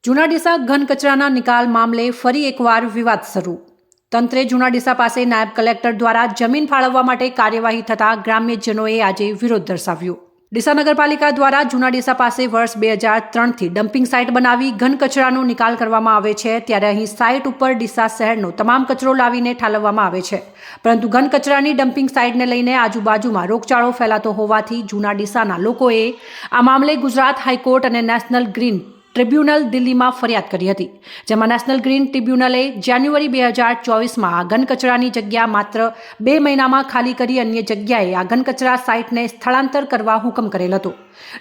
જૂના ડીસા ઘન કચરાના નિકાલ મામલે ફરી એકવાર વિવાદ શરૂ. તંત્રે જૂના ડીસા પાસે નાયબ કલેક્ટર દ્વારા જમીન ફાળવવા માટે કાર્યવાહી થતાં ગ્રામ્યજનોએ આજે વિરોધ દર્શાવ્યો. ડીસા નગરપાલિકા દ્વારા જૂના ડીસા પાસે વર્ષ 2003થી ડમ્પિંગ સાઇટ બનાવી ઘન કચરાનો નિકાલ કરવામાં આવે છે, ત્યારે અહીં સાઇટ ઉપર ડીસા શહેરનો તમામ કચરો લાવીને ઠાલવવામાં આવે છે. પરંતુ ઘન કચરાની ડમ્પિંગ સાઇટને લઈને આજુબાજુમાં રોગચાળો ફેલાતો હોવાથી જૂના ડીસાના લોકોએ આ મામલે ગુજરાત હાઈકોર્ટ અને નેશનલ ગ્રીન ટ્રિબ્યુનલ દિલ્હીમાં ફરિયાદ કરી હતી, જેમાં નેશનલ ગ્રીન ટ્રિબ્યુનલે જાન્યુઆરી 2024માં આ ઘન કચરાની જગ્યા માત્ર 2 મહિનામાં ખાલી કરી અન્ય જગ્યાએ આ ઘન કચરા સાઇટને સ્થળાંતર કરવા હુકમ કરેલ હતો,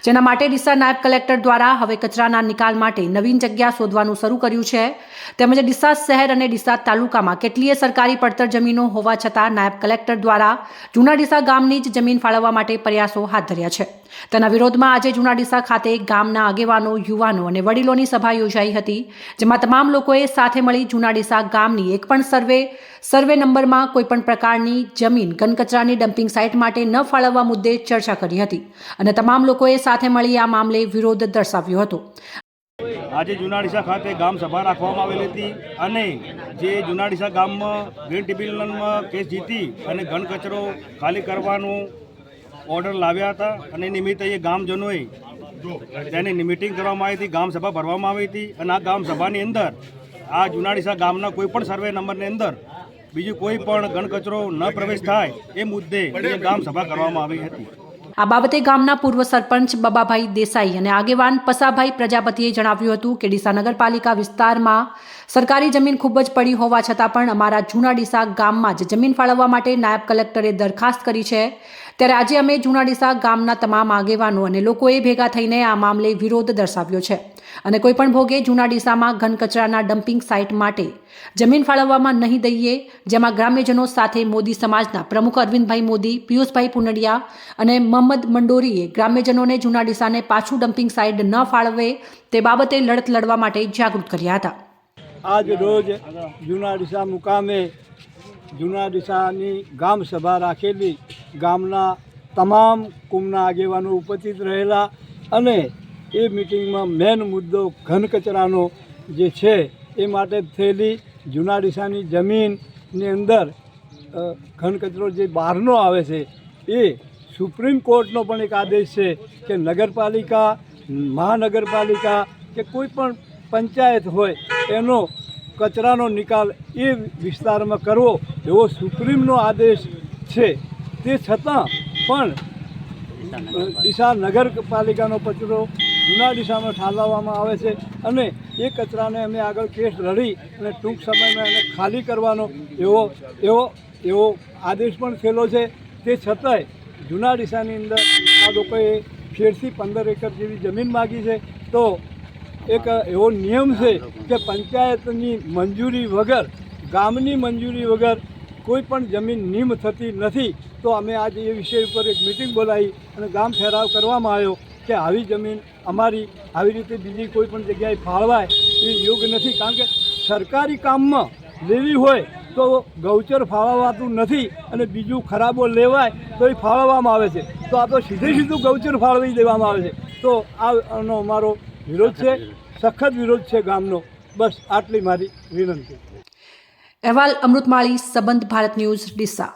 જેના માટે ડીસા નાયબ કલેક્ટર દ્વારા હવે કચરાના નિકાલ માટે નવીન જગ્યા શોધવાનું શરૂ કર્યું છે. તેમજ ડીસા શહેર અને ડીસા તાલુકામાં કેટલીય સરકારી પડતર જમીનો હોવા છતાં નાયબ કલેક્ટર દ્વારા જૂના ડીસા ગામની જ જમીન ફાળવવા માટે પ્રયાસો હાથ ધર્યા છે. તેના વિરોધમાં આજે જૂના ડીસા ખાતે ગામના આગેવાનો, યુવાનો અને વડીલોની સભા યોજાઈ હતી, જેમાં તમામ લોકોએ સાથે મળી જૂના ડીસા ગામની એક પણ સર્વે નંબરમાં કોઈપણ પ્રકારની જમીન ઘન કચરાની ડમ્પિંગ સાઇટ માટે ન ફાળવવા મુદ્દે ચર્ચા કરી હતી અને તમામ લોકોએ સાથે મળી આ મામલે વિરોધ દર્શાવ્યો હતો. આજે જૂના ડીસા ખાતે ગામ સભા રાખવામાં આવેલી હતી અને જે જૂના ડીસા ગામમાં ગ્રીન ટ્રિબ્યુનલમાં કેસ જીતી અને ઘન કચરો ખાલી કરવાનું ઓર્ડર લાવ્યા હતા અને નિમિત્તે એ ગામજનોએ તેની મીટિંગ કરવામાં આવી હતી, ગામ સભા ભરવામાં આવી હતી અને આ ગામ સભાની અંદર આ જૂના ડીસા ગામના કોઈ પણ સર્વે નંબરની અંદર બીજું કોઈ પણ ઘન કચરો ન પ્રવેશ થાય એ મુદ્દે ગામ સભા કરવામાં આવી હતી. આ બાબતે ગામના પૂર્વ સરપંચ બબાભાઈ દેસાઈ અને આગેવાન પસાભાઈ પ્રજાપતિએ જણાવ્યું હતું કે ડીસા નગરપાલિકા વિસ્તારમાં સરકારી જમીન ખૂબ જ પડી હોવા છતાં પણ અમારા જૂના ડીસા ગામમાં જ જમીન ફાળવવા માટે નાયબ કલેક્ટરે દરખાસ્ત કરી છે, ત્યારે આજે અમે જૂના ડીસા ગામના તમામ આગેવાનો અને લોકોએ ભેગા થઈને આ મામલે વિરોધ દર્શાવ્યો છે અને કોઈપણ ભોગે જૂના ડીસામાં ઘન કચરાના ડમ્પિંગ સાઇટ માટે જમીન ફાળવવામાં નહીં દઈએ, જેમાં ગ્રામ્યજનો સાથે મોદી સમાજના પ્રમુખ અરવિંદભાઈ મોદી, પિયુષભાઈ પુનડિયા અને મોહમ્મદ મંડોરીએ ગ્રામ્યજનોને જૂના ડીસાને પાછું ડમ્પિંગ સાઇટ ન ફાળવે તે બાબતે લડત લડવા માટે જાગૃત કર્યા હતા. આજ રોજ જૂના ડીસા મુકામે જૂના ડીસાની ગામ સભા રાખેલી, ગામના તમામ કુમના આગેવાનો ઉપસ્થિત રહેલા અને એ મિટિંગમાં મેન મુદ્દો ઘન કચરાનો જે છે એ માટે થયેલી. જૂના ડીસાની જમીનની અંદર ઘન કચરો જે બહારનો આવે છે એ સુપ્રીમ કોર્ટનો પણ એક આદેશ છે કે નગરપાલિકા, મહાનગરપાલિકા કે કોઈ પણ પંચાયત હોય એનો કચરાનો નિકાલ એ વિસ્તારમાં કરવો એવો સુપ્રીમનો આદેશ છે. તે છતાં પણ ડીસા નગરપાલિકાનો કચરો જૂના ડીસામાં ઠાલવવામાં આવે છે અને એ કચરાને અમે આગળ કેસ લડી અને ટૂંક સમયમાં એને ખાલી કરવાનો એવો આદેશ પણ થયેલો છે. તે છતાંય જૂના ડીસાની અંદર આ લોકોએ 13થી 15 એકર જેવી જમીન માગી છે. તો એક એવો નિયમ છે કે પંચાયતની મંજૂરી વગર, ગામની મંજૂરી વગર કોઈ પણ જમીન નીમ થતી નથી. તો અમે આજે એ વિષય ઉપર એક મિટિંગ બોલાવી અને ગામ ઠરાવ કરવામાં આવ્યો કે આવી જમીન અમારી આવી રીતે બીજી કોઈ પણ જગ્યાએ ફાળવાય એ યોગ્ય નથી, કારણ કે સરકારી કામમાં લેવી હોય તો ગૌચર ફાળવાતું નથી અને બીજું ખરાબો લેવાય તો એ ફાળવવામાં આવે છે. તો આ તો સીધું ગૌચર ફાળવી દેવામાં આવે છે. તો આનો અમારો વિરોધ છે, સખત વિરોધ છે ગામનો. બસ આટલી મારી વિનંતી. અહેવાલ અમૃતમાળી, સંબંધ ભારત ન્યૂઝ, ડીસા.